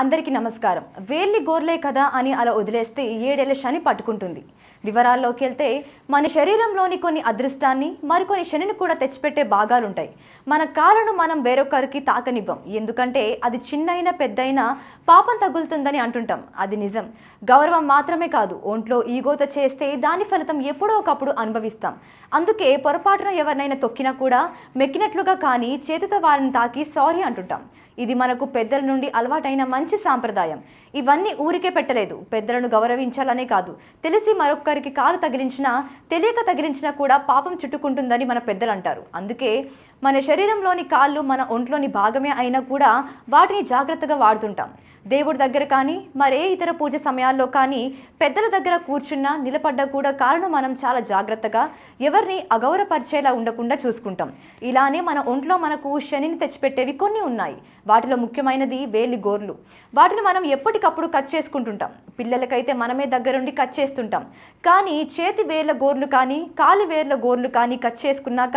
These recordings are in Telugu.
అందరికీ నమస్కారం. వేలి గోర్లే కదా అని అలా వదిలేస్తే 7 ఏళ్ల శని పట్టుకుంటుంది. వివరాల్లోకి వెళ్తే మన శరీరంలోని కొన్ని అదృష్టాన్ని మరికొన్ని శనిని కూడా తెచ్చిపెట్టే భాగాలుంటాయి. మన కాళ్ళను మనం వేరొకరికి తాకనివ్వం, ఎందుకంటే అది చిన్నైనా పెద్దయినా పాపం తగులుతుందని అంటుంటాం. అది నిజం. గౌరవం మాత్రమే కాదు, ఒంట్లో ఈగోతో చేస్తే దాని ఫలితం ఎప్పుడో ఒకప్పుడు అనుభవిస్తాం. అందుకే పొరపాటున ఎవరినైనా తొక్కినా కూడా మెక్కినట్లుగా కానీ చేతితో వారిని తాకి సారీ అంటుంటాం. ఇది మనకు పెద్దల నుండి అలవాటైన మంచి సాంప్రదాయం. ఇవన్నీ ఊరికే పెట్టలేదు. పెద్దలను గౌరవించాలనే కాదు, తెలిసి మరొకరికి కాలు తగిలించినా తెలియక తగిలించినా కూడా పాపం చుట్టుకుంటుందని మన పెద్దలు అంటారు. అందుకే మన శరీరంలోని కాళ్ళు మన ఒంట్లోని భాగమే అయినా కూడా వాటిని జాగ్రత్తగా వాడుతుంటాం. దేవుడి దగ్గర కానీ మరే ఇతర పూజ సమయాల్లో కానీ పెద్దల దగ్గర కూర్చున్నా నిలబడ్డా కూడా కాళ్ళను మనం చాలా జాగ్రత్తగా ఎవరిని అగౌరవపరిచేలా ఉండకుండా చూసుకుంటాం. ఇలానే మన ఒంట్లో మనకు శనిని తెచ్చిపెట్టేవి కొన్ని ఉన్నాయి. వాటిలో ముఖ్యమైనది వేలి గోర్లు. వాటిని మనం ఎప్పటికప్పుడు కట్ చేసుకుంటుంటాం. పిల్లలకైతే మనమే దగ్గరుండి కట్ చేస్తుంటాం. కానీ చేతి వేర్ల గోర్లు కానీ కాలి వేర్ల గోర్లు కానీ కట్ చేసుకున్నాక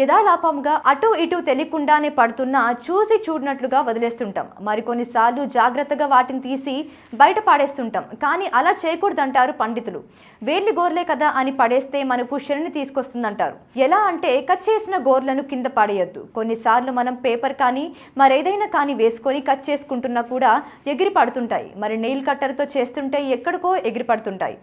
యథాలాపంగా అటు ఇటు తెలియకుండానే పడుతున్నా చూసి చూడనట్లుగా వదిలేస్తుంటాం. మరికొన్నిసార్లు జాగ్రత్తగా వాటిని తీసి బయట పాడేస్తుంటాం. కానీ అలా చేయకూడదంటారు పండితులు. వేర్లి గోర్లే కదా అని పడేస్తే మనకు శనిని తీసుకొస్తుందంటారు. ఎలా అంటే కట్ చేసిన గోర్లను కింద పడేయొద్దు. కొన్నిసార్లు మనం పేపర్ కానీ మరేదైనా కానీ వేసుకొని కట్ చేసుకుంటున్నా కూడా ఎగిరి పడుతుంటాయి. మరి నెయిల్ కట్టర్తో చేస్తుంటే ఎక్కడికో ఎగిరి పడుతుంటాయి.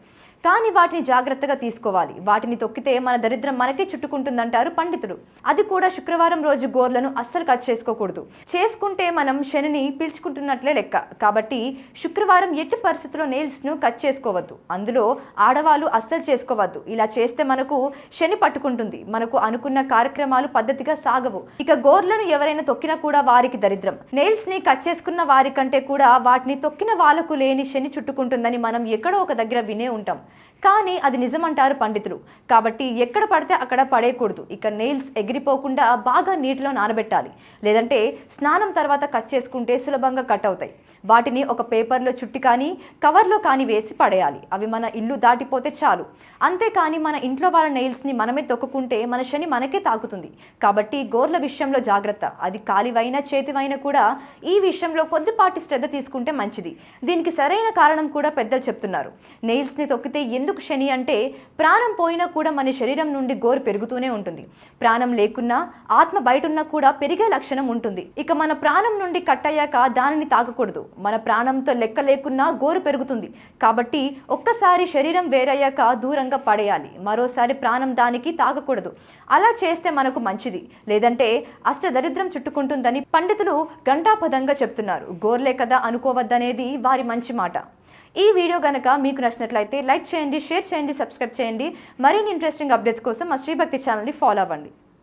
కానీ వాటిని జాగ్రత్తగా తీసుకోవాలి. వాటిని తొక్కితే మన దరిద్రం మనకే చుట్టుకుంటుందంటారు పండితులు. అది కూడా శుక్రవారం రోజు గోర్లను అస్సలు కట్ చేసుకోకూడదు. చేసుకుంటే మనం శనిని పీల్చుకుంటున్నట్లే లెక్క. కాబట్టి శుక్రవారం ఎట్టి పరిస్థితుల్లో నెయిల్స్ను కట్ చేసుకోవద్దు. అందులో ఆడవాళ్ళు అస్సలు చేసుకోవద్దు. ఇలా చేస్తే మనకు శని పట్టుకుంటుంది. మనకు అనుకున్న కార్యక్రమాలు పద్ధతిగా సాగవు. ఇక గోర్లను ఎవరైనా తొక్కినా కూడా వారికి దరిద్రం. నెయిల్స్ని కట్ చేసుకున్న వారి కంటే కూడా వాటిని తొక్కిన వాళ్ళకు లేని శని చుట్టుకుంటుందని మనం ఎక్కడో ఒక దగ్గర వినే ఉంటాం. కానీ అది నిజమంటారు పండితులు. కాబట్టి ఎక్కడ పడితే అక్కడ పడేయకూడదు. ఇక నెయిల్స్ ఎగిరిపోకుండా బాగా నీటిలో నానబెట్టాలి. లేదంటే స్నానం తర్వాత కట్ చేసుకుంటే సులభంగా కట్ అవుతాయి. వాటిని ఒక పేపర్లో చుట్టి కానీ కవర్లో కానీ వేసి పడేయాలి. అవి మన ఇల్లు దాటిపోతే చాలు. అంతేకాని మన ఇంట్లో వాళ్ళ నెయిల్స్ని మనమే తొక్కుకుంటే మన శని మనకే తాకుతుంది. కాబట్టి గోర్ల విషయంలో జాగ్రత్త. అది కాలివైనా చేతివైనా కూడా ఈ విషయంలో కొద్దిపాటి శ్రద్ధ తీసుకుంటే మంచిది. దీనికి సరైన కారణం కూడా పెద్దలు చెప్తున్నారు. నెయిల్స్ని తొక్కితే ఎందుకు శని అంటే ప్రాణం పోయినా కూడా మన శరీరం నుండి గోరు పెరుగుతూనే ఉంటుంది. ప్రాణం లేకున్నా ఆత్మ బయటున్నా కూడా పెరిగే లక్షణం ఉంటుంది. ఇక మన ప్రాణం నుండి కట్ అయ్యాక దానిని తాకకూడదు. మన ప్రాణంతో లెక్క లేకున్నా గోరు పెరుగుతుంది. కాబట్టి ఒక్కసారి శరీరం వేరయ్యాక దూరంగా పడేయాలి. మరోసారి ప్రాణం దానికి తాకకూడదు. అలా చేస్తే మనకు మంచిది. లేదంటే అష్టదరిద్రం చుట్టుకుంటుందని పండితులు ఘంటాపదంగా చెప్తున్నారు. గోర్లే కదా అనుకోవద్దనేది వారి మంచి మాట. ఈ వీడియో కనుక మీకు నచ్చినట్లయితే లైక్ చేయండి, షేర్ చేయండి, సబ్స్క్రైబ్ చేయండి. మరిన్ని ఇంట్రెస్టింగ్ అప్డేట్స్ కోసం మా శ్రీభక్తి ఛానల్ని ఫాలో అవ్వండి.